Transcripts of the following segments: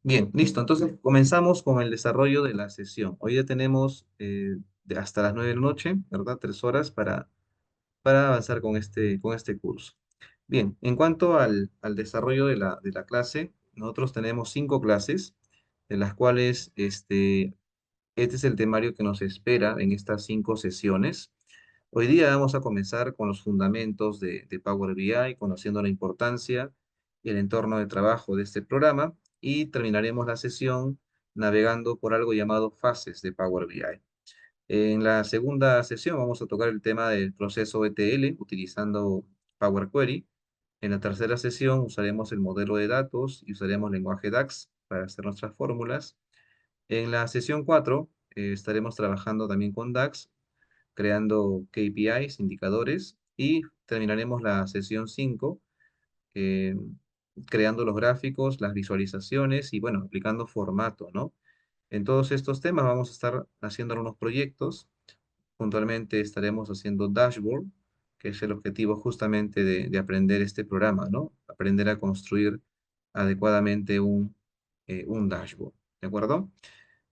Bien, listo. Entonces comenzamos con el desarrollo de la sesión. Hoy ya tenemos hasta las 9 de la noche, ¿verdad? 3 horas para avanzar con este curso. Bien, en cuanto al desarrollo de la clase, nosotros tenemos 5 clases, de las cuales este es el temario que nos espera en estas 5 sesiones. Hoy día vamos a comenzar con los fundamentos de Power BI, conociendo la importancia y el entorno de trabajo de este programa, y terminaremos la sesión navegando por algo llamado fases de Power BI. En la segunda sesión vamos a tocar el tema del proceso ETL utilizando Power Query. En la tercera sesión usaremos el modelo de datos y usaremos lenguaje DAX para hacer nuestras fórmulas. En la sesión 4 estaremos trabajando también con DAX, creando KPIs, indicadores, y terminaremos la sesión 5 eh, creando los gráficos, las visualizaciones y, bueno, aplicando formato, ¿no? En todos estos temas vamos a estar haciendo algunos proyectos. Puntualmente estaremos haciendo dashboard, que es el objetivo justamente de aprender este programa, ¿no? Aprender a construir adecuadamente un dashboard, ¿de acuerdo?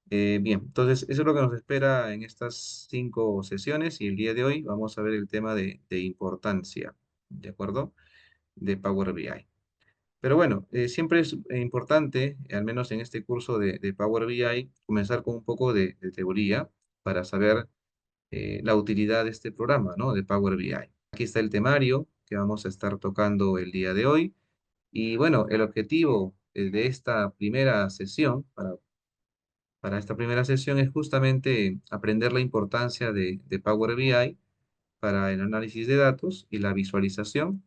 Bien, entonces eso es lo que nos espera en estas 5 sesiones, y el día de hoy vamos a ver el tema de importancia, ¿de acuerdo? De Power BI. Pero bueno, siempre es importante, al menos en este curso de Power BI, comenzar con un poco de teoría para saber la utilidad de este programa, ¿no? De Power BI. Aquí está el temario que vamos a estar tocando el día de hoy. Y bueno, el objetivo de esta primera sesión, para esta primera sesión, es justamente aprender la importancia de Power BI para el análisis de datos y la visualización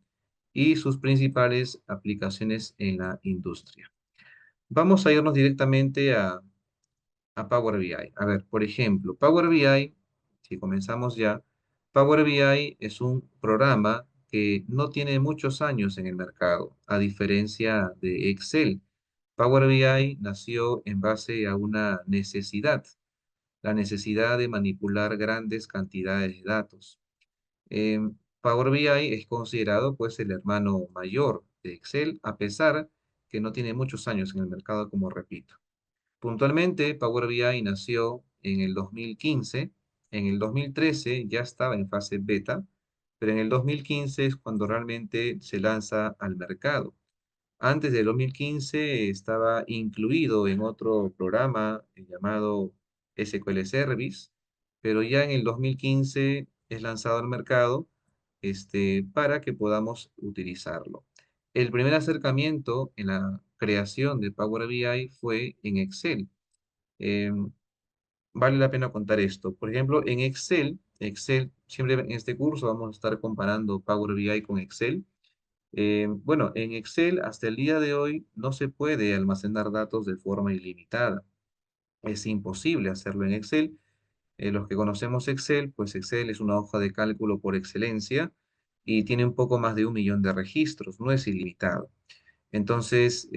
y sus principales aplicaciones en la industria. Vamos a irnos directamente a Power BI. A ver, por ejemplo, Power BI, si comenzamos ya, Power BI es un programa que no tiene muchos años en el mercado, a diferencia de Excel. Power BI nació en base a una necesidad, la necesidad de manipular grandes cantidades de datos. Power BI es considerado pues el hermano mayor de Excel, a pesar que no tiene muchos años en el mercado, como repito. Puntualmente, Power BI nació en el 2015. En el 2013 ya estaba en fase beta, pero en el 2015 es cuando realmente se lanza al mercado. Antes del 2015 estaba incluido en otro programa llamado SQL Service, pero ya en el 2015 es lanzado al mercado para que podamos utilizarlo. El primer acercamiento en la creación de Power BI fue en Excel. Em, Vale la pena contar esto. Por ejemplo, en Excel, siempre en este curso vamos a estar comparando Power BI con Excel. Bueno, en Excel hasta el día de hoy no se puede almacenar datos de forma ilimitada. Es imposible hacerlo en Excel. Los que conocemos Excel, pues Excel es una hoja de cálculo por excelencia y tiene un poco más de 1 millón de registros, no es ilimitado. Entonces,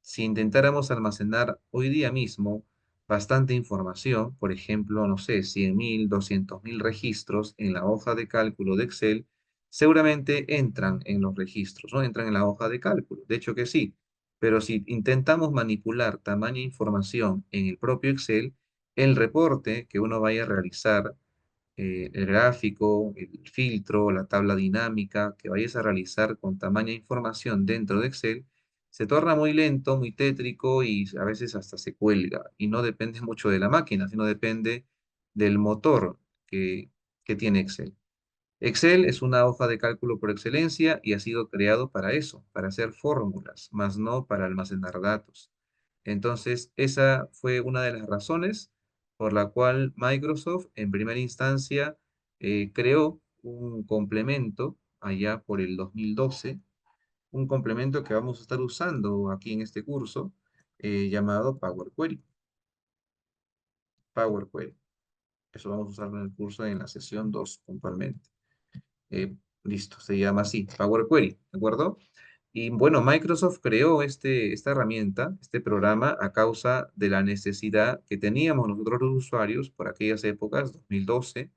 si intentáramos almacenar hoy día mismo bastante información, por ejemplo, no sé, 100.000, 200.000 registros en la hoja de cálculo de Excel, seguramente entran en los registros, ¿no? Entran en la hoja de cálculo. De hecho que sí, pero si intentamos manipular tamaña información en el propio Excel, el reporte que uno vaya a realizar, el gráfico, el filtro, la tabla dinámica que vayas a realizar con tamaña información dentro de Excel, se torna muy lento, muy tétrico y a veces hasta se cuelga. Y no depende mucho de la máquina, sino depende del motor que tiene Excel. Excel es una hoja de cálculo por excelencia y ha sido creado para eso, para hacer fórmulas, más no para almacenar datos. Entonces, esa fue una de las razones por la cual Microsoft en primera instancia creó un complemento allá por el 2012, un complemento que vamos a estar usando aquí en este curso, llamado Power Query. Power Query. Eso vamos a usarlo en el curso en la sesión 2 puntualmente. Eh, Listo, se llama así, Power Query, ¿de acuerdo? Y bueno, Microsoft creó esta herramienta, este programa, a causa de la necesidad que teníamos nosotros los usuarios por aquellas épocas, 2012,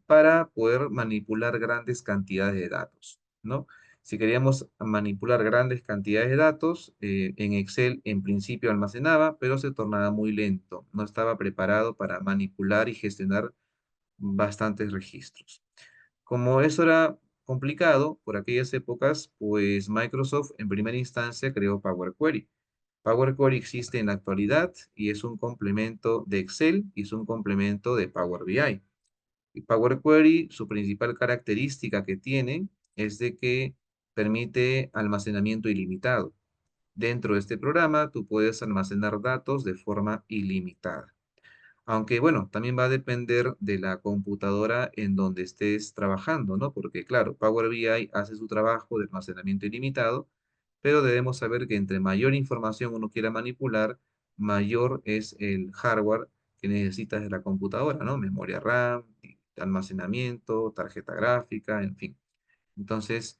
para poder manipular grandes cantidades de datos, ¿no? Si queríamos manipular grandes cantidades de datos, en Excel en principio almacenaba, pero se tornaba muy lento. No estaba preparado para manipular y gestionar bastantes registros. Como eso era complicado por aquellas épocas, pues Microsoft en primera instancia creó Power Query. Power Query existe en la actualidad y es un complemento de Excel y es un complemento de Power BI. Y Power Query, su principal característica que tiene es de que permite almacenamiento ilimitado. Dentro de este programa, tú puedes almacenar datos de forma ilimitada. Aunque bueno, también va a depender de la computadora en donde estés trabajando, ¿no? Porque claro, Power BI hace su trabajo de almacenamiento ilimitado, pero debemos saber que entre mayor información uno quiera manipular, mayor es el hardware que necesitas de la computadora, ¿no? Memoria RAM, almacenamiento, tarjeta gráfica, en fin. Entonces,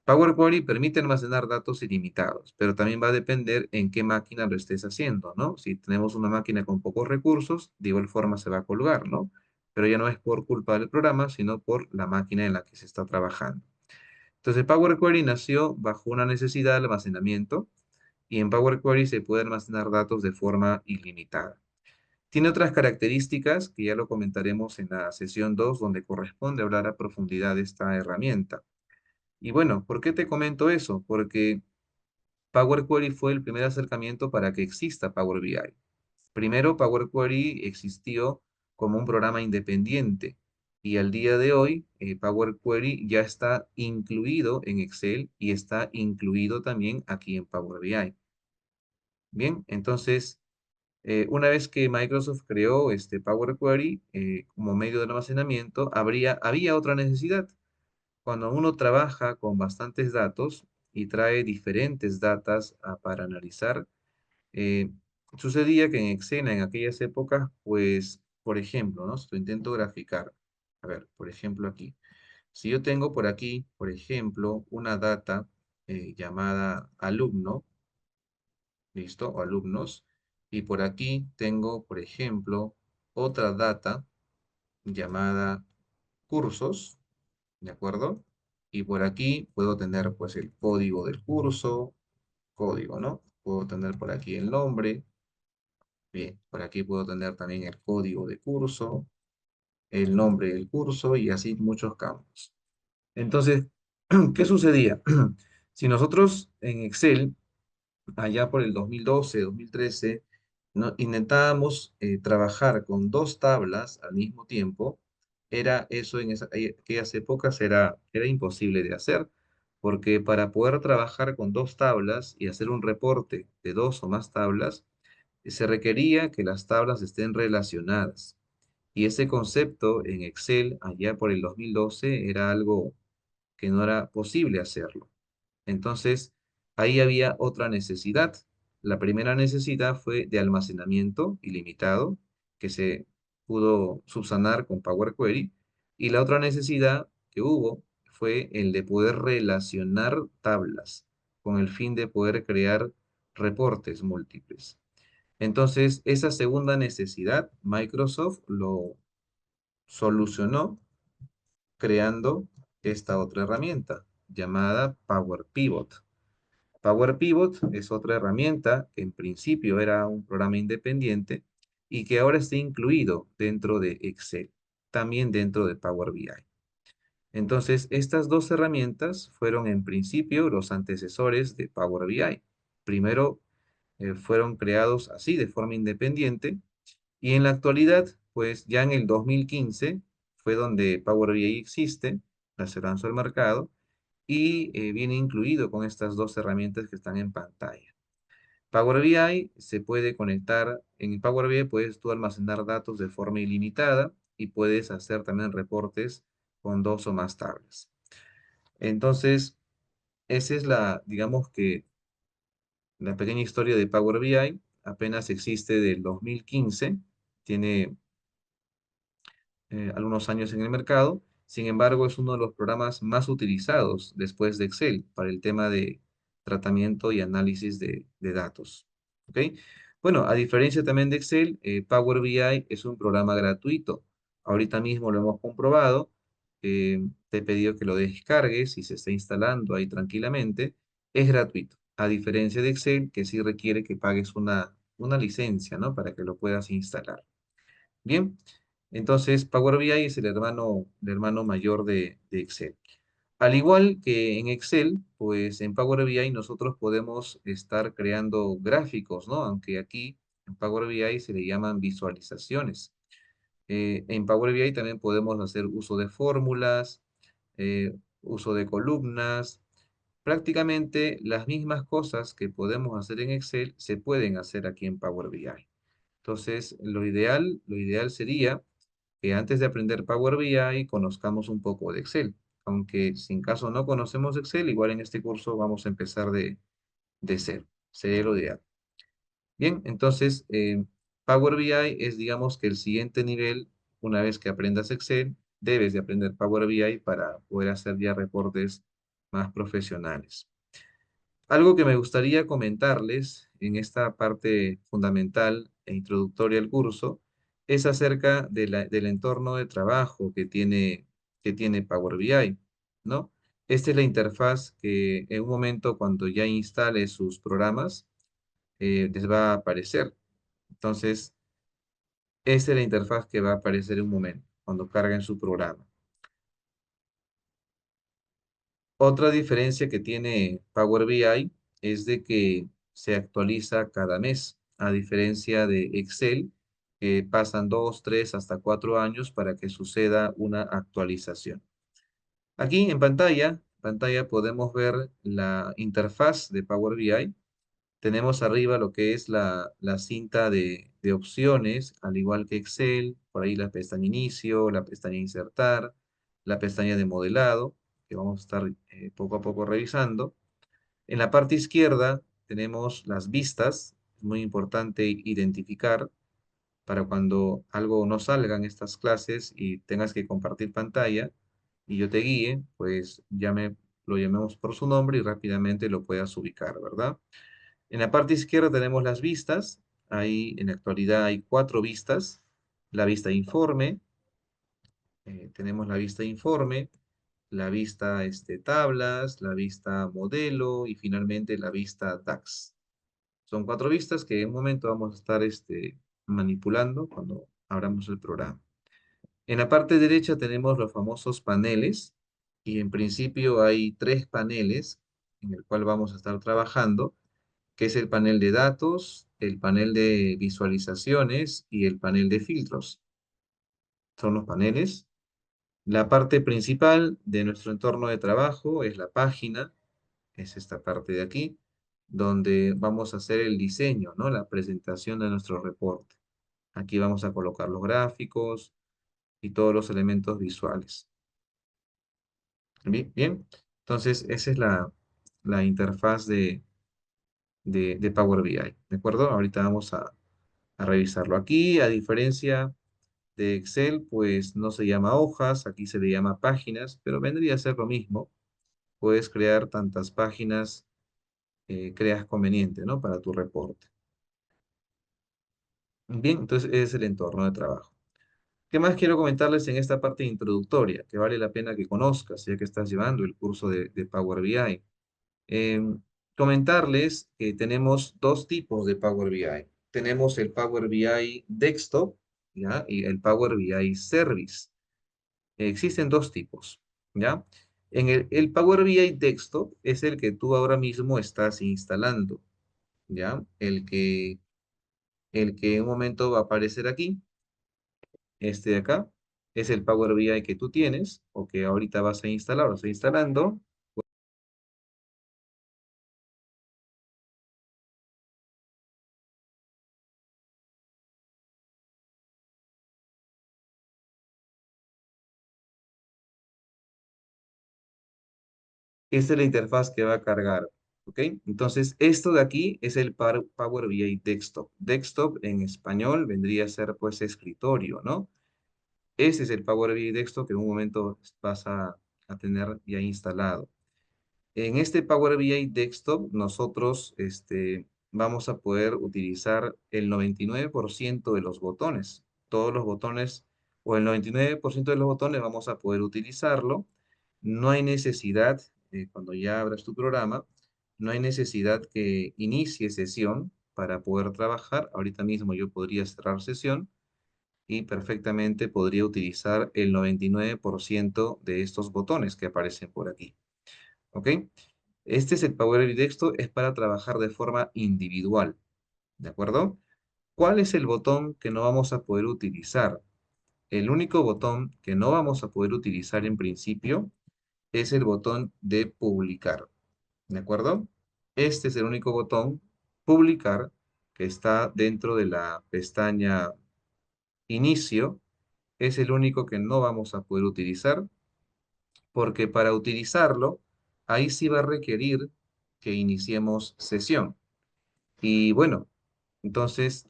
Power Query permite almacenar datos ilimitados, pero también va a depender en qué máquina lo estés haciendo, ¿no? Si tenemos una máquina con pocos recursos, de igual forma se va a colgar, ¿no? Pero ya no es por culpa del programa, sino por la máquina en la que se está trabajando. Entonces, Power Query nació bajo una necesidad de almacenamiento y en Power Query se puede almacenar datos de forma ilimitada. Tiene otras características que ya lo comentaremos en la sesión 2, donde corresponde hablar a profundidad de esta herramienta. Y bueno, ¿por qué te comento eso? Porque Power Query fue el primer acercamiento para que exista Power BI. Primero, Power Query existió como un programa independiente y al día de hoy Power Query ya está incluido en Excel y está incluido también aquí en Power BI. Bien, entonces, una vez que Microsoft creó este Power Query como medio de almacenamiento, había otra necesidad. Cuando uno trabaja con bastantes datos y trae diferentes datas para analizar, eh, sucedía que en Excel en aquellas épocas, pues, por ejemplo, ¿no? Si lo intento graficar, a ver, por ejemplo aquí, si yo tengo por aquí, por ejemplo, una data llamada alumno, ¿listo? O alumnos, y por aquí tengo, por ejemplo, otra data llamada cursos, ¿de acuerdo? Y por aquí puedo tener pues el código del curso, código, ¿no? Puedo tener por aquí el nombre, bien, por aquí puedo tener también el código de curso, el nombre del curso y así muchos campos. Entonces, ¿qué sucedía? Si nosotros en Excel allá por el 2012, 2013, intentábamos trabajar con dos tablas al mismo tiempo, era eso en aquellas épocas era imposible de hacer, porque para poder trabajar con dos tablas y hacer un reporte de dos o más tablas, se requería que las tablas estén relacionadas. Y ese concepto en Excel allá por el 2012 era algo que no era posible hacerlo. Entonces, ahí había otra necesidad. La primera necesidad fue de almacenamiento ilimitado, que se pudo subsanar con Power Query, y la otra necesidad que hubo fue el de poder relacionar tablas con el fin de poder crear reportes múltiples. Entonces, esa segunda necesidad, Microsoft lo solucionó creando esta otra herramienta llamada Power Pivot. Power Pivot es otra herramienta que en principio era un programa independiente y que ahora está incluido dentro de Excel, también dentro de Power BI. Entonces, estas dos herramientas fueron en principio los antecesores de Power BI. Primero fueron creados así de forma independiente y en la actualidad, pues ya en el 2015 fue donde Power BI existe, se lanzó al mercado y viene incluido con estas dos herramientas que están en pantalla. Power BI se puede conectar, en Power BI puedes tú almacenar datos de forma ilimitada y puedes hacer también reportes con dos o más tablas. Entonces, esa es digamos que la pequeña historia de Power BI, apenas existe del 2015, tiene algunos años en el mercado. Sin embargo, es uno de los programas más utilizados después de Excel para el tema de tratamiento y análisis de datos. ¿Ok? Bueno, a diferencia también de Excel, Power BI es un programa gratuito. Ahorita mismo lo hemos comprobado. te he pedido que lo descargues y se está instalando ahí tranquilamente. Es gratuito, a diferencia de Excel, que sí requiere que pagues una licencia, ¿no? Para que lo puedas instalar. Bien, entonces Power BI es el hermano mayor de Excel. Al igual que en Excel, pues en Power BI nosotros podemos estar creando gráficos, ¿no? Aunque aquí en Power BI se le llaman visualizaciones. En Power BI también podemos hacer uso de fórmulas, uso de columnas. Prácticamente las mismas cosas que podemos hacer en Excel se pueden hacer aquí en Power BI. Entonces, lo ideal sería que antes de aprender Power BI conozcamos un poco de Excel. Aunque si en caso no conocemos Excel, igual en este curso vamos a empezar de cero. Sería lo ideal. Bien, entonces Power BI es, digamos, que el siguiente nivel, una vez que aprendas Excel, debes de aprender Power BI para poder hacer ya reportes más profesionales. Algo que me gustaría comentarles en esta parte fundamental e introductoria al curso es acerca del entorno de trabajo que tiene Power BI, ¿no? Esta es la interfaz que en un momento cuando ya instale sus programas les va a aparecer. Entonces, esta es la interfaz que va a aparecer en un momento cuando carguen su programa. Otra diferencia que tiene Power BI es de que se actualiza cada mes, a diferencia de Excel, que pasan 2, 3, hasta 4 años para que suceda una actualización. Aquí en pantalla podemos ver la interfaz de Power BI. Tenemos arriba lo que es la cinta de opciones, al igual que Excel, por ahí la pestaña inicio, la pestaña insertar, la pestaña de modelado, que vamos a estar poco a poco revisando. En la parte izquierda tenemos las vistas, es muy importante identificar para cuando algo no salga en estas clases y tengas que compartir pantalla y yo te guíe, pues lo llamemos por su nombre y rápidamente lo puedas ubicar, ¿verdad? En la parte izquierda tenemos las vistas. Ahí en la actualidad hay 4 vistas. La vista informe, tenemos la vista informe, la vista tablas, la vista modelo y finalmente la vista DAX. Son 4 vistas que en un momento vamos a estar manipulando cuando abramos el programa. En la parte derecha tenemos los famosos paneles y en principio hay 3 paneles en el cual vamos a estar trabajando, que es el panel de datos, el panel de visualizaciones y el panel de filtros. Son los paneles. La parte principal de nuestro entorno de trabajo es la página, es esta parte de aquí, donde vamos a hacer el diseño, ¿no? La presentación de nuestro reporte. Aquí vamos a colocar los gráficos y todos los elementos visuales. Bien, bien. Entonces, esa es la interfaz de Power BI, ¿de acuerdo? Ahorita vamos a revisarlo. Aquí, a diferencia de Excel, pues no se llama hojas, aquí se le llama páginas, pero vendría a ser lo mismo. Puedes crear tantas páginas creas conveniente, ¿no? Para tu reporte. Bien, entonces ese es el entorno de trabajo. ¿Qué más quiero comentarles en esta parte introductoria? Que vale la pena que conozcas, ya que estás llevando el curso de Power BI. Em, Comentarles que tenemos 2 tipos de Power BI. Tenemos el Power BI Desktop, ¿ya? Y el Power BI Service. Existen 2 tipos, ¿ya? El Power BI Desktop es el que tú ahora mismo estás instalando, ¿ya? El que en un momento va a aparecer aquí, este de acá, es el Power BI que tú tienes o que ahorita vas a instalar o estás instalando. Esta es la interfaz que va a cargar, ¿ok? Entonces, esto de aquí es el Power BI Desktop. Desktop en español vendría a ser pues escritorio, ¿no? Ese es el Power BI Desktop que en un momento vas a tener ya instalado. En este Power BI Desktop nosotros vamos a poder utilizar el 99% de los botones. Todos los botones o el 99% de los botones vamos a poder utilizarlo. No hay necesidad, cuando ya abras tu programa, no hay necesidad que inicie sesión para poder trabajar. Ahorita mismo yo podría cerrar sesión y perfectamente podría utilizar el 99% de estos botones que aparecen por aquí. ¿Ok? Este es el Power BI Desktop, es para trabajar de forma individual. ¿De acuerdo? ¿Cuál es el botón que no vamos a poder utilizar? El único botón que no vamos a poder utilizar en principio es el botón de publicar. ¿De acuerdo? Este es el único botón, publicar, que está dentro de la pestaña inicio. Es el único que no vamos a poder utilizar, porque para utilizarlo, ahí sí va a requerir que iniciemos sesión. Y bueno, entonces,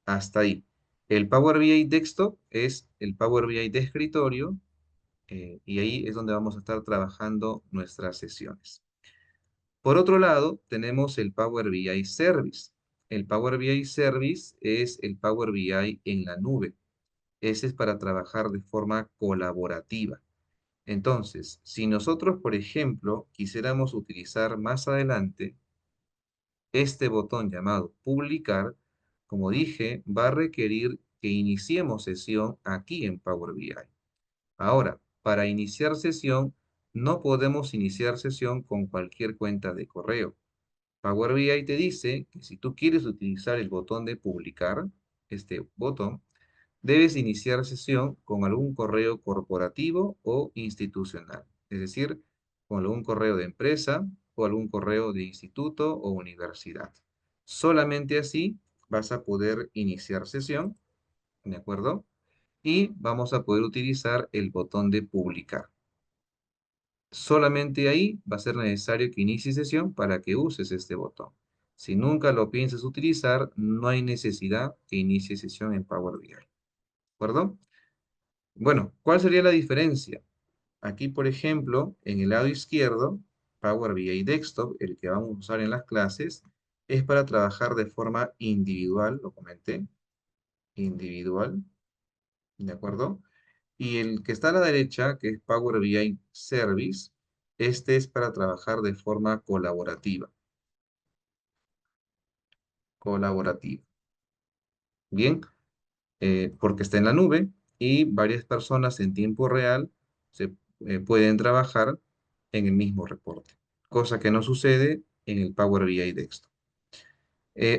hasta ahí. El Power BI Desktop es el Power BI de escritorio, y ahí es donde vamos a estar trabajando nuestras sesiones. Por otro lado, tenemos el Power BI Service. El Power BI Service es el Power BI en la nube. Ese es para trabajar de forma colaborativa. Entonces, si nosotros, por ejemplo, quisiéramos utilizar más adelante este botón llamado publicar, como dije, va a requerir que iniciemos sesión aquí en Power BI. Ahora, para iniciar sesión, no podemos iniciar sesión con cualquier cuenta de correo. Power BI te dice que si tú quieres utilizar el botón de publicar, este botón, debes iniciar sesión con algún correo corporativo o institucional, es decir, con algún correo de empresa o algún correo de instituto o universidad. Solamente así vas a poder iniciar sesión, ¿de acuerdo? Y vamos a poder utilizar el botón de publicar. Solamente ahí va a ser necesario que inicie sesión para que uses este botón. Si nunca lo piensas utilizar, no hay necesidad que inicie sesión en Power BI. ¿De acuerdo? Bueno, ¿cuál sería la diferencia? Aquí, por ejemplo, en el lado izquierdo, Power BI Desktop, el que vamos a usar en las clases, es para trabajar de forma individual, lo comenté, individual, ¿de acuerdo? Y el que está a la derecha, que es Power BI Service, este es para trabajar de forma colaborativa. Colaborativa. Bien, porque está en la nube y varias personas en tiempo real se pueden trabajar en el mismo reporte, cosa que no sucede en el Power BI Desktop.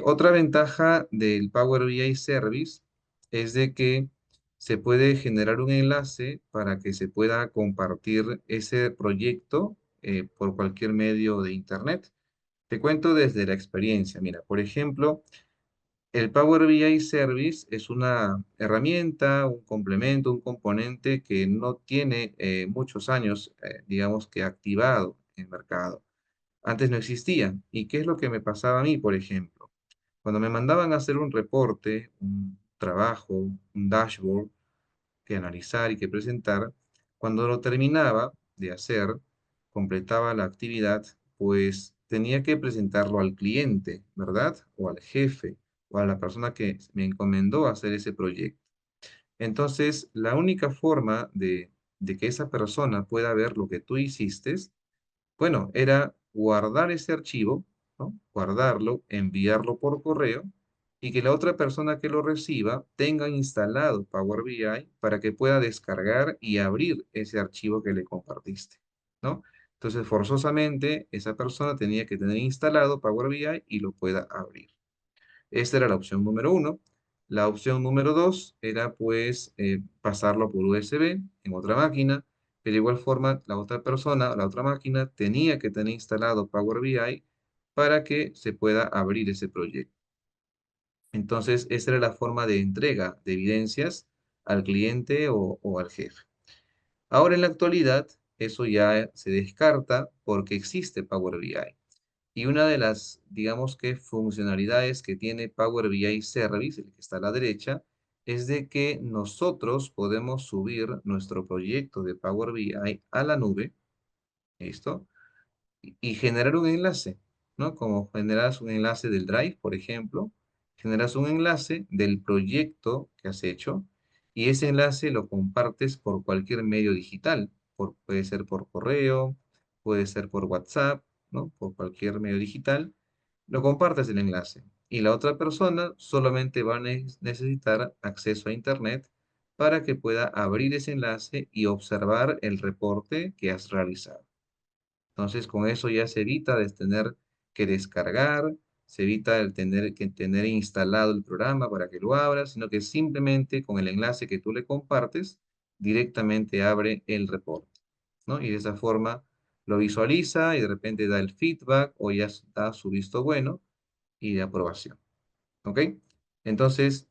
Otra ventaja del Power BI Service es de que se puede generar un enlace para que se pueda compartir ese proyecto por cualquier medio de Internet. Te cuento desde la experiencia. Mira, por ejemplo, el Power BI Service es una herramienta, un complemento, un componente que no tiene muchos años, digamos que activado en el mercado. Antes no existía. ¿Y qué es lo que me pasaba a mí, por ejemplo? Cuando me mandaban a hacer un reporte, un trabajo, un dashboard que analizar y que presentar, cuando lo terminaba de hacer, completaba la actividad, pues tenía que presentarlo al cliente, ¿verdad? O al jefe, o a la persona que me encomendó hacer ese proyecto. Entonces, la única forma de que esa persona pueda ver lo que tú hiciste, bueno, era guardar ese archivo, ¿no? Guardarlo, enviarlo por correo y que la otra persona que lo reciba tenga instalado Power BI para que pueda descargar y abrir ese archivo que le compartiste, ¿no? Entonces, forzosamente, esa persona tenía que tener instalado Power BI y lo pueda abrir. Esta era la opción número uno. La opción número dos era pues pasarlo por USB en otra máquina, pero de igual forma la otra persona, la otra máquina tenía que tener instalado Power BI para que se pueda abrir ese proyecto. Entonces, esa era la forma de entrega de evidencias al cliente o al jefe. Ahora en la actualidad, eso ya se descarta porque existe Power BI. Y una de las, digamos que, funcionalidades que tiene Power BI Service, el que está a la derecha, es de que nosotros podemos subir nuestro proyecto de Power BI a la nube, ¿listo? Y generar un enlace, ¿no? Como generas un enlace del Drive, por ejemplo, generas un enlace del proyecto que has hecho y ese enlace lo compartes por cualquier medio digital. Puede ser por correo, puede ser por WhatsApp, ¿no? Por cualquier medio digital, lo compartes el enlace. Y la otra persona solamente va a necesitar acceso a Internet para que pueda abrir ese enlace y observar el reporte que has realizado. Entonces, con eso ya se evita de tener que descargar, se evita el tener que tener instalado el programa para que lo abras, sino que simplemente con el enlace que tú le compartes, directamente abre el reporte, ¿no? Y de esa forma lo visualiza y de repente da el feedback o ya da su visto bueno y de aprobación, ¿ok? Entonces,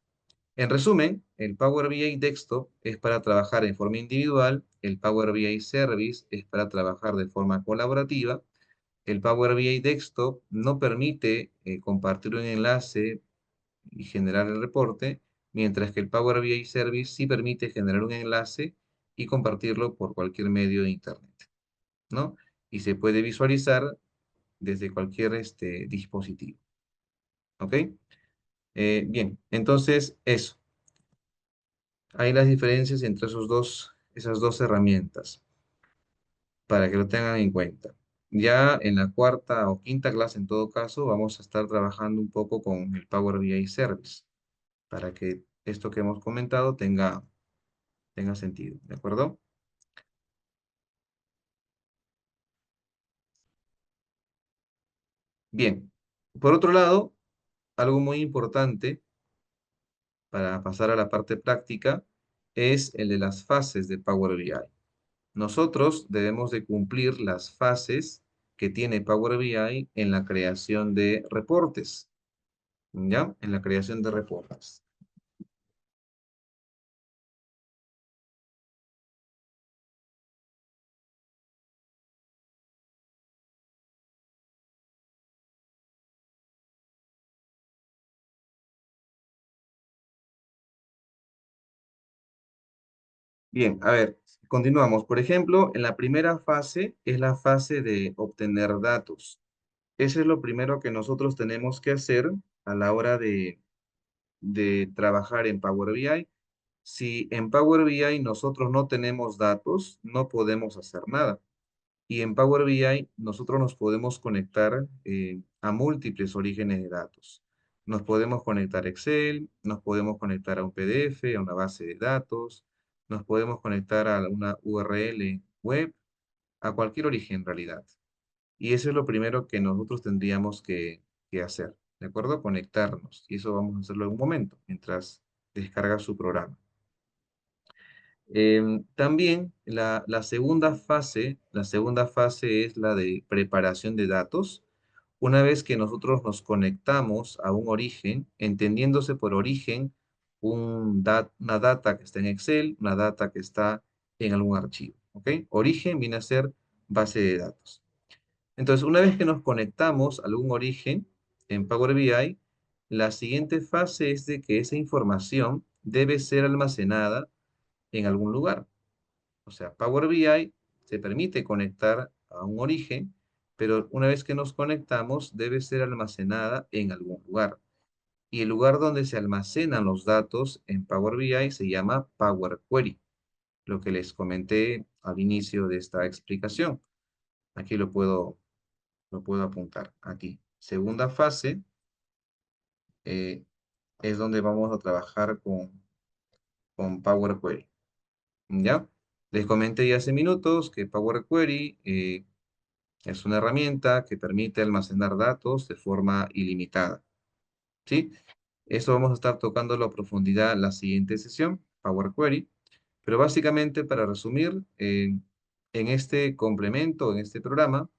en resumen, el Power BI Desktop es para trabajar en forma individual, el Power BI Service es para trabajar de forma colaborativa. El Power BI Desktop no permite compartir un enlace y generar el reporte, mientras que el Power BI Service sí permite generar un enlace y compartirlo por cualquier medio de Internet, ¿no? Y se puede visualizar desde cualquier dispositivo, ¿ok? Bien, entonces eso. Hay las diferencias entre esas dos herramientas, para que lo tengan en cuenta. Ya en la cuarta o quinta clase, en todo caso, vamos a estar trabajando un poco con el Power BI Service, para que esto que hemos comentado tenga sentido, ¿de acuerdo? Bien, por otro lado, algo muy importante para pasar a la parte práctica es el de las fases de Power BI. Nosotros debemos de cumplir las fases que tiene Power BI en la creación de reportes, ¿ya? En la creación de reportes. Bien, a ver, continuamos. Por ejemplo, en la primera fase es la fase de obtener datos. Eso es lo primero que nosotros tenemos que hacer a la hora de trabajar en Power BI. Si en Power BI nosotros no tenemos datos, no podemos hacer nada. Y en Power BI nosotros nos podemos conectar a múltiples orígenes de datos. Nos podemos conectar a Excel, nos podemos conectar a un PDF, a una base de datos, nos podemos conectar a una URL web, a cualquier origen en realidad. Y eso es lo primero que nosotros tendríamos que hacer, ¿de acuerdo? Conectarnos. Y eso vamos a hacerlo en un momento, mientras descarga su programa. También la segunda fase es la de preparación de datos. Una vez que nosotros nos conectamos a un origen, entendiéndose por origen una data que está en Excel, una data que está en algún archivo, ¿ok? Origen viene a ser base de datos. Entonces, una vez que nos conectamos a algún origen en Power BI, la siguiente fase es de que esa información debe ser almacenada en algún lugar. O sea, Power BI se permite conectar a un origen, pero una vez que nos conectamos debe ser almacenada en algún lugar. Y el lugar donde se almacenan los datos en Power BI se llama Power Query, lo que les comenté al inicio de esta explicación. Aquí lo puedo apuntar, aquí. Segunda fase eh, es donde vamos a trabajar con Power Query. ¿Ya? Les comenté ya hace minutos que Power Query es una herramienta que permite almacenar datos de forma ilimitada, ¿sí? Eso vamos a estar tocando a profundidad en la siguiente sesión, Power Query. Pero básicamente, para resumir, en este complemento, en este programa,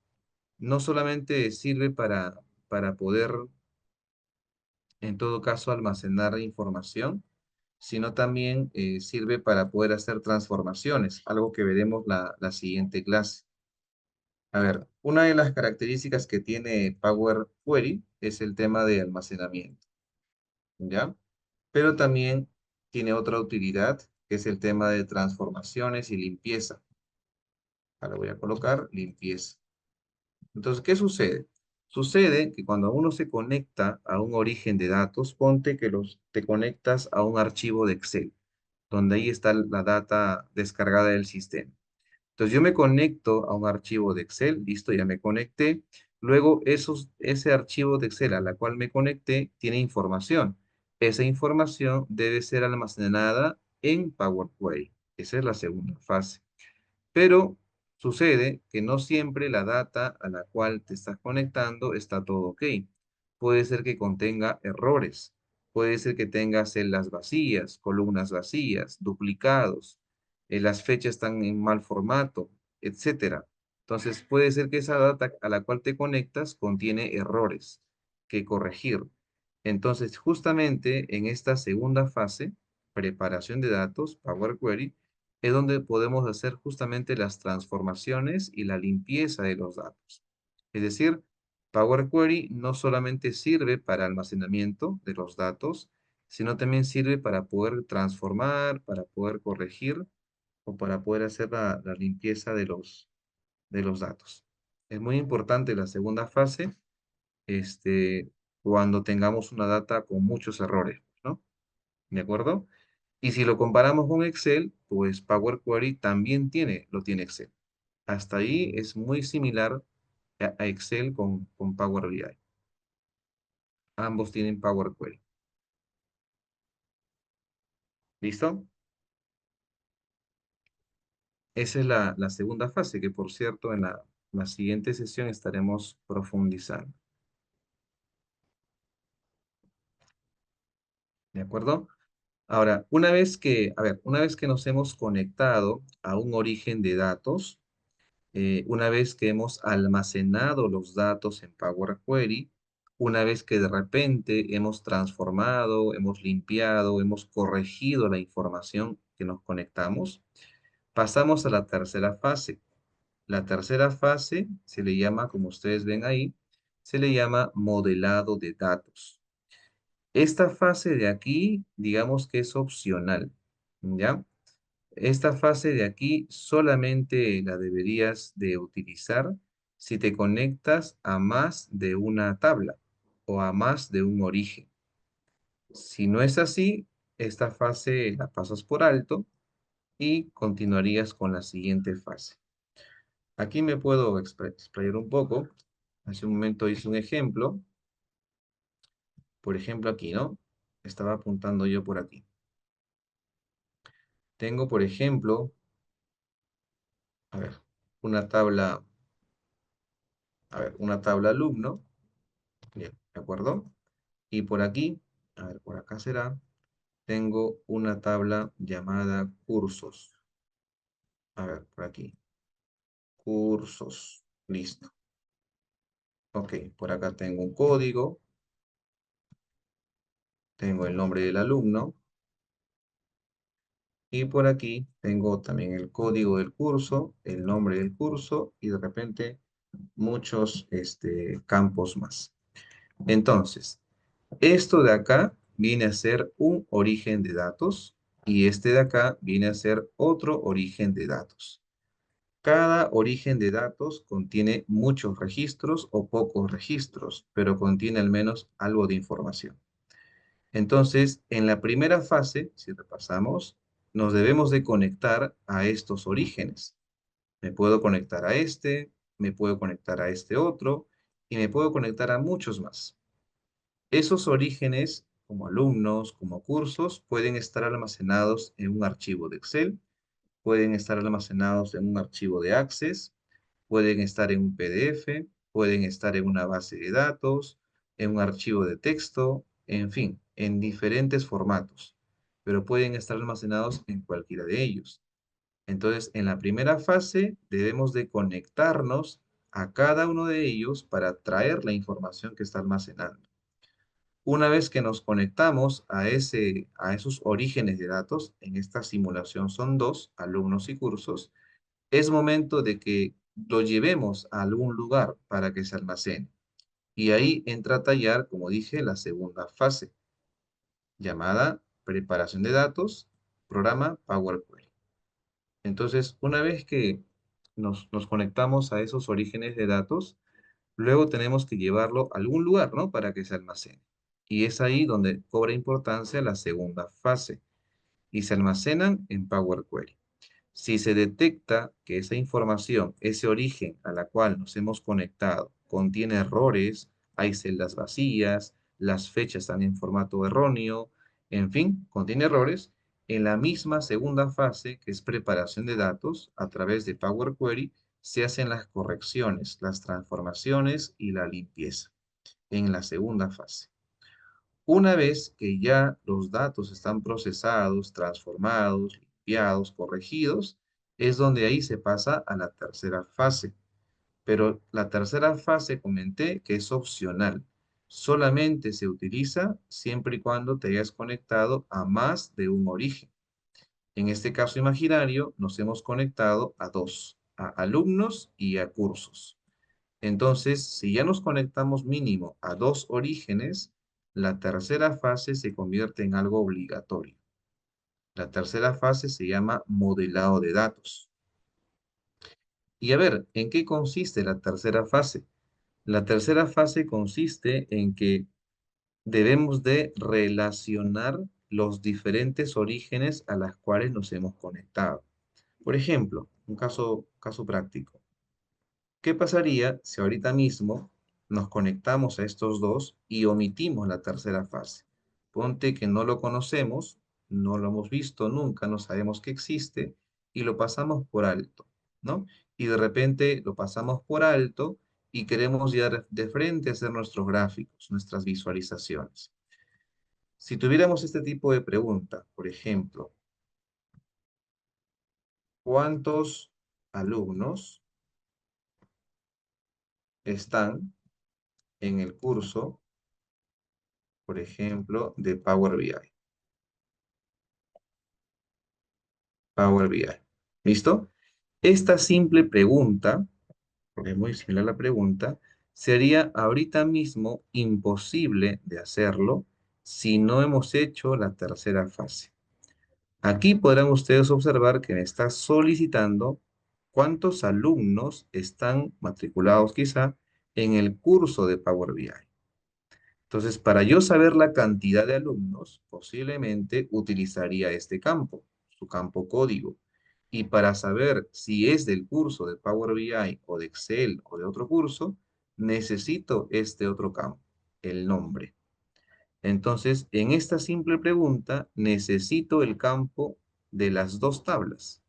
no solamente sirve para poder, en todo caso, almacenar información, sino también sirve para poder hacer transformaciones, algo que veremos la siguiente clase. A ver, una de las características que tiene Power Query es el tema de almacenamiento, ¿ya? Pero también tiene otra utilidad, que es el tema de transformaciones y limpieza. Ahora voy a colocar limpieza. Entonces, ¿qué sucede? Sucede que cuando uno se conecta a un origen de datos, ponte que te conectas a un archivo de Excel. donde ahí está la data descargada del sistema. Entonces yo me conecto a un archivo de Excel, listo, ya me conecté. Luego ese archivo de Excel a la cual me conecté tiene información. Esa información debe ser almacenada en Power Query. Esa es la segunda fase. Pero sucede que no siempre la data a la cual te estás conectando está todo ok. Puede ser que contenga errores. Puede ser que tenga celdas vacías, columnas vacías, duplicados. Las fechas están en mal formato, etcétera. Entonces puede ser que esa data a la cual te conectas contiene errores que corregir. Entonces, justamente en esta segunda fase, preparación de datos, Power Query, es donde podemos hacer justamente las transformaciones y la limpieza de los datos. Es decir, Power Query no solamente sirve para almacenamiento de los datos, sino también sirve para poder transformar, para poder corregir o para poder hacer la limpieza de los datos. Es muy importante la segunda fase, este, cuando tengamos una data con muchos errores, ¿no? ¿De acuerdo? Y si lo comparamos con Excel, pues Power Query también lo tiene Excel. Hasta ahí es muy similar a Excel con Power BI. Ambos tienen Power Query. ¿Listo? Esa es la segunda fase, que por cierto en la siguiente sesión estaremos profundizando. ¿De acuerdo? Ahora, una vez que nos hemos conectado a un origen de datos, una vez que hemos almacenado los datos en Power Query, una vez que de repente hemos transformado, hemos limpiado, hemos corregido la información que nos conectamos, pasamos a la tercera fase. La tercera fase se le llama, como ustedes ven ahí, se le llama modelado de datos. Esta fase de aquí, digamos que es opcional, ¿ya? Esta fase de aquí solamente la deberías de utilizar si te conectas a más de una tabla o a más de un origen. Si no es así, esta fase la pasas por alto y continuarías con la siguiente fase. Aquí me puedo explayar un poco. Hace un momento hice un ejemplo. Por ejemplo, aquí, ¿no? Estaba apuntando yo por aquí. Tengo, por ejemplo, a ver, una tabla, una tabla alumno. Bien, ¿de acuerdo? Y por aquí, a ver, por acá será, tengo una tabla llamada cursos. A ver, por aquí, cursos. Listo. Ok, por acá tengo un código, tengo el nombre del alumno, y por aquí tengo también el código del curso, el nombre del curso, y de repente muchos campos más. Entonces, esto de acá viene a ser un origen de datos y este de acá viene a ser otro origen de datos. Cada origen de datos contiene muchos registros o pocos registros, pero contiene al menos algo de información. Entonces, en la primera fase, si repasamos, nos debemos de conectar a estos orígenes. Me puedo conectar a este, me puedo conectar a este otro y me puedo conectar a muchos más. Esos orígenes, como alumnos, como cursos, pueden estar almacenados en un archivo de Excel, pueden estar almacenados en un archivo de Access, pueden estar en un PDF, pueden estar en una base de datos, en un archivo de texto, en fin, en diferentes formatos, pero pueden estar almacenados en cualquiera de ellos. Entonces, en la primera fase debemos de conectarnos a cada uno de ellos para traer la información que está almacenando. Una vez que nos conectamos a esos orígenes de datos, en esta simulación son dos, alumnos y cursos, es momento de que lo llevemos a algún lugar para que se almacene. Y ahí entra a tallar, como dije, la segunda fase, llamada preparación de datos, programa Power Query. Entonces, una vez que nos conectamos a esos orígenes de datos, luego tenemos que llevarlo a algún lugar, ¿no? Para que se almacene. Y es ahí donde cobra importancia la segunda fase, y se almacenan en Power Query. Si se detecta que esa información, ese origen a la cual nos hemos conectado, contiene errores, hay celdas vacías, las fechas están en formato erróneo, en fin, contiene errores, en la misma segunda fase, que es preparación de datos, a través de Power Query, se hacen las correcciones, las transformaciones y la limpieza en la segunda fase. Una vez que ya los datos están procesados, transformados, limpiados, corregidos, es donde ahí se pasa a la tercera fase. Pero la tercera fase comenté que es opcional. Solamente se utiliza siempre y cuando te hayas conectado a más de un origen. En este caso imaginario, nos hemos conectado a dos, a alumnos y a cursos. Entonces, si ya nos conectamos mínimo a dos orígenes, la tercera fase se convierte en algo obligatorio. La tercera fase se llama modelado de datos. Y a ver, ¿en qué consiste la tercera fase? La tercera fase consiste en que debemos de relacionar los diferentes orígenes a las cuales nos hemos conectado. Por ejemplo, un caso práctico. ¿Qué pasaría si ahorita mismo nos conectamos a estos dos y omitimos la tercera fase? Ponte que no lo conocemos, no lo hemos visto nunca, no sabemos que existe y lo pasamos por alto, ¿no? Y de repente lo pasamos por alto y queremos ya de frente hacer nuestros gráficos, nuestras visualizaciones. Si tuviéramos este tipo de pregunta, por ejemplo, ¿cuántos alumnos están en el curso, por ejemplo, de Power BI? Power BI. ¿Listo? Esta simple pregunta, porque es muy similar a la pregunta, sería ahorita mismo imposible de hacerlo si no hemos hecho la tercera fase. Aquí podrán ustedes observar que me está solicitando cuántos alumnos están matriculados quizá en el curso de Power BI. Entonces, para yo saber la cantidad de alumnos, posiblemente utilizaría este campo, su campo código. Y para saber si es del curso de Power BI o de Excel o de otro curso, necesito este otro campo, el nombre. Entonces, en esta simple pregunta, necesito el campo de las dos tablas.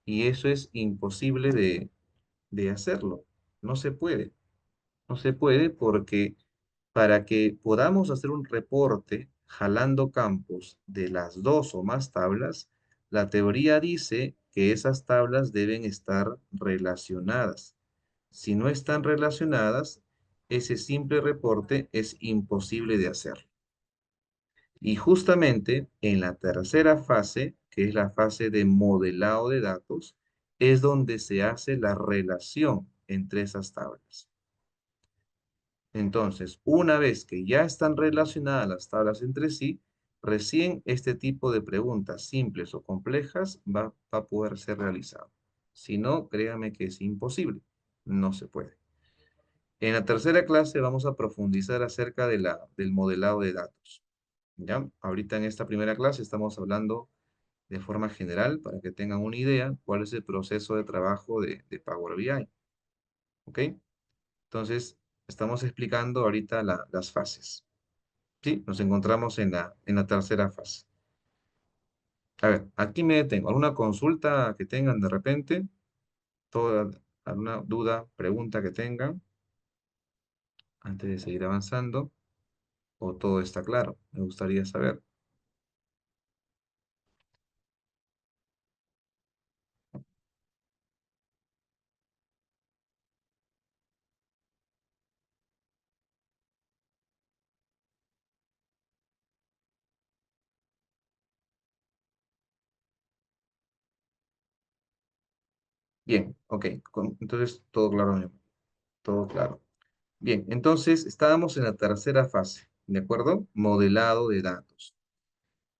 Y eso es imposible de hacerlo. No se puede. No se puede porque para que podamos hacer un reporte jalando campos de las dos o más tablas, la teoría dice que esas tablas deben estar relacionadas. Si no están relacionadas, ese simple reporte es imposible de hacer. Y justamente en la tercera fase, que es la fase de modelado de datos, es donde se hace la relación entre esas tablas. Entonces, una vez que ya están relacionadas las tablas entre sí, recién este tipo de preguntas simples o complejas va a poder ser realizado. Si no, créame que es imposible. No se puede. En la tercera clase vamos a profundizar acerca del modelado de datos. ¿Ya? Ahorita en esta primera clase estamos hablando de forma general para que tengan una idea cuál es el proceso de trabajo de Power BI. ¿Ok? Entonces, estamos explicando ahorita las fases. ¿Sí? Nos encontramos en la tercera fase. A ver, aquí me detengo. ¿Alguna consulta que tengan de repente? ¿Toda, alguna duda, pregunta que tengan antes de seguir avanzando? ¿O todo está claro? Me gustaría saber. Bien, ok. Entonces, todo claro. Todo claro. Bien, entonces estábamos en la tercera fase, ¿de acuerdo? Modelado de datos.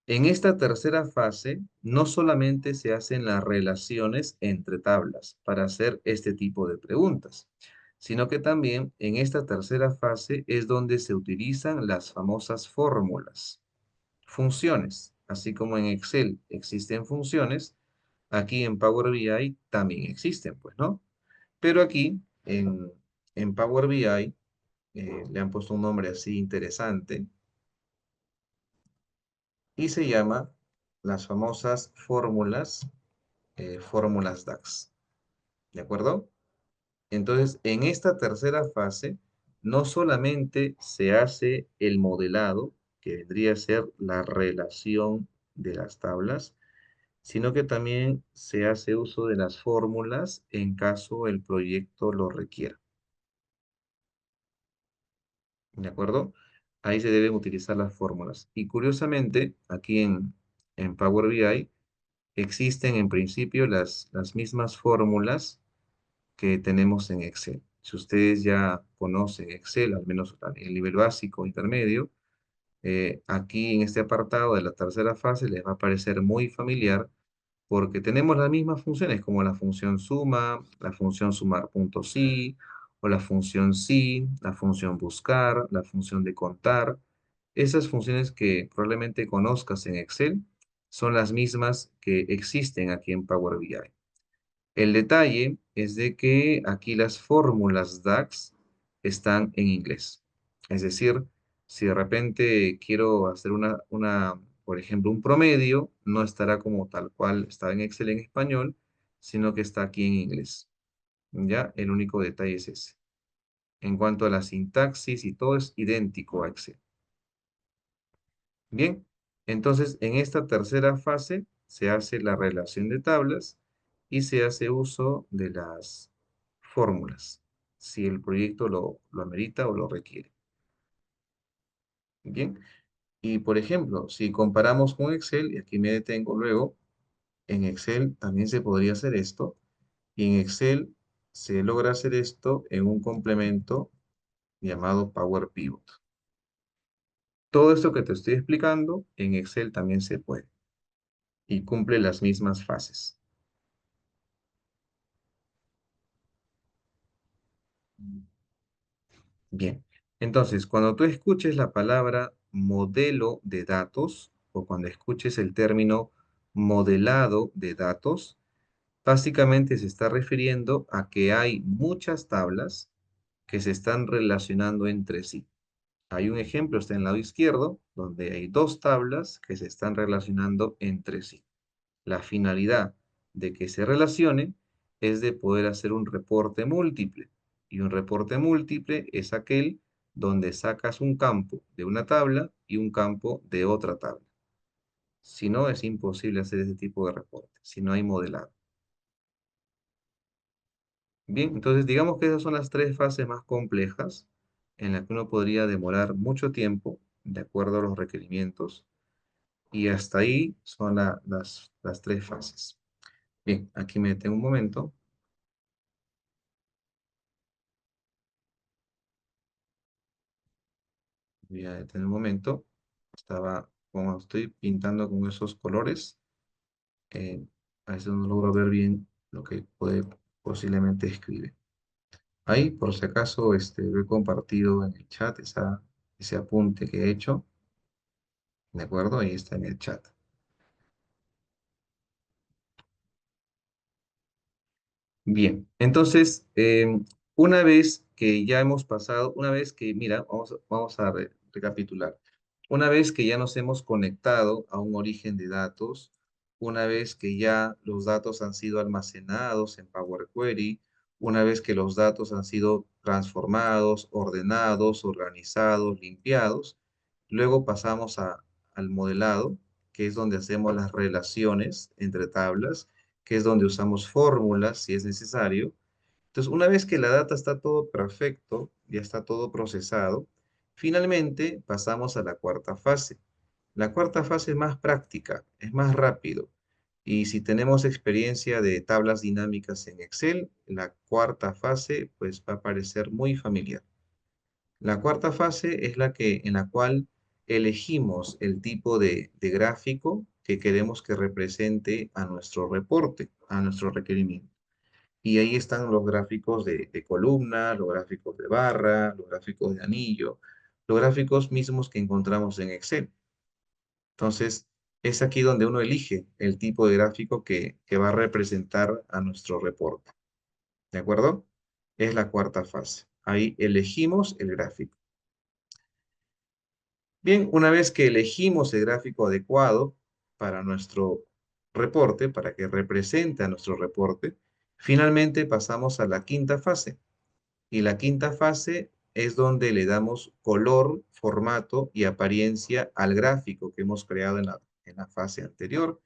En esta tercera fase, no solamente se hacen las relaciones entre tablas para hacer este tipo de preguntas, sino que también en esta tercera fase es donde se utilizan las famosas fórmulas, funciones. así como en Excel existen funciones, aquí en Power BI también existen, pues, ¿no? Pero aquí en Power BI le han puesto un nombre así interesante y se llama las famosas fórmulas DAX. ¿De acuerdo? Entonces, en esta tercera fase, no solamente se hace el modelado, que vendría a ser la relación de las tablas, sino que también se hace uso de las fórmulas en caso el proyecto lo requiera. ¿De acuerdo? Ahí se deben utilizar las fórmulas. Y curiosamente, aquí en Power BI existen en principio las mismas fórmulas que tenemos en Excel. Si ustedes ya conocen Excel, al menos el nivel básico, intermedio, aquí en este apartado de la tercera fase les va a parecer muy familiar porque tenemos las mismas funciones como la función suma, la función sumar.si, o la función si, la función buscar, la función de contar. Esas funciones que probablemente conozcas en Excel son las mismas que existen aquí en Power BI. El detalle es de que aquí las fórmulas DAX están en inglés. Es decir, si de repente quiero hacer por ejemplo, un promedio, no estará como tal cual está en Excel en español, sino que está aquí en inglés. ¿Ya? El único detalle es ese. En cuanto a la sintaxis y todo es idéntico a Excel. Bien, entonces en esta tercera fase se hace la relación de tablas y se hace uso de las fórmulas, si el proyecto lo amerita o lo requiere. Bien, y por ejemplo, si comparamos con Excel, y aquí me detengo luego, en Excel también se podría hacer esto, y en Excel se logra hacer esto en un complemento llamado Power Pivot. Todo esto que te estoy explicando, en Excel también se puede y cumple las mismas fases. Bien, entonces cuando tú escuches la palabra modelo de datos o cuando escuches el término modelado de datos, básicamente se está refiriendo a que hay muchas tablas que se están relacionando entre sí. Hay un ejemplo, está en el lado izquierdo, donde hay dos tablas que se están relacionando entre sí. La finalidad de que se relacione es de poder hacer un reporte múltiple. Y un reporte múltiple es aquel donde sacas un campo de una tabla y un campo de otra tabla. Si no, es imposible hacer ese tipo de reporte, si no hay modelado. Bien, entonces digamos que esas son las tres fases más complejas en las que uno podría demorar mucho tiempo de acuerdo a los requerimientos. Y hasta ahí son las tres fases. Bien, aquí me detengo un momento. Voy a detener un momento. Como estoy pintando con esos colores, eh, a veces no logro ver bien lo que puede posiblemente escribir. Ahí, por si acaso, lo he compartido en el chat, ese apunte que he hecho, ¿de acuerdo? Ahí está en el chat. Bien, entonces, una vez que ya hemos pasado, una vez que, mira, vamos a recapitular. Una vez que ya nos hemos conectado a un origen de datos, una vez que ya los datos han sido almacenados en Power Query, una vez que los datos han sido transformados, ordenados, organizados, limpiados, luego pasamos al modelado, que es donde hacemos las relaciones entre tablas, que es donde usamos fórmulas si es necesario. Entonces, una vez que la data está todo perfecto, ya está todo procesado, finalmente pasamos a la cuarta fase. La cuarta fase es más práctica, es más rápido. Y si tenemos experiencia de tablas dinámicas en Excel, la cuarta fase pues va a parecer muy familiar. La cuarta fase es en la cual elegimos el tipo de gráfico que queremos que represente a nuestro reporte, a nuestro requerimiento. Y ahí están los gráficos de columna, los gráficos de barra, los gráficos de anillo, los gráficos mismos que encontramos en Excel. Entonces, Es aquí donde uno elige el tipo de gráfico que va a representar a nuestro reporte. ¿De acuerdo? Es la cuarta fase. Ahí elegimos el gráfico. Bien, una vez que elegimos el gráfico adecuado para nuestro reporte, para que represente a nuestro reporte, finalmente pasamos a la quinta fase. Y la quinta fase es donde le damos color, formato y apariencia al gráfico que hemos creado en la fase anterior.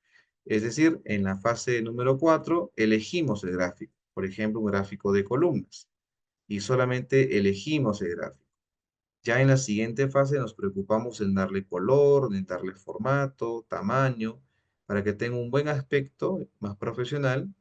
Es decir, en la fase número 4 elegimos el gráfico, por ejemplo, un gráfico de columnas, y solamente elegimos el gráfico. Ya en la siguiente fase nos preocupamos en darle color, en darle formato, tamaño, para que tenga un buen aspecto más profesional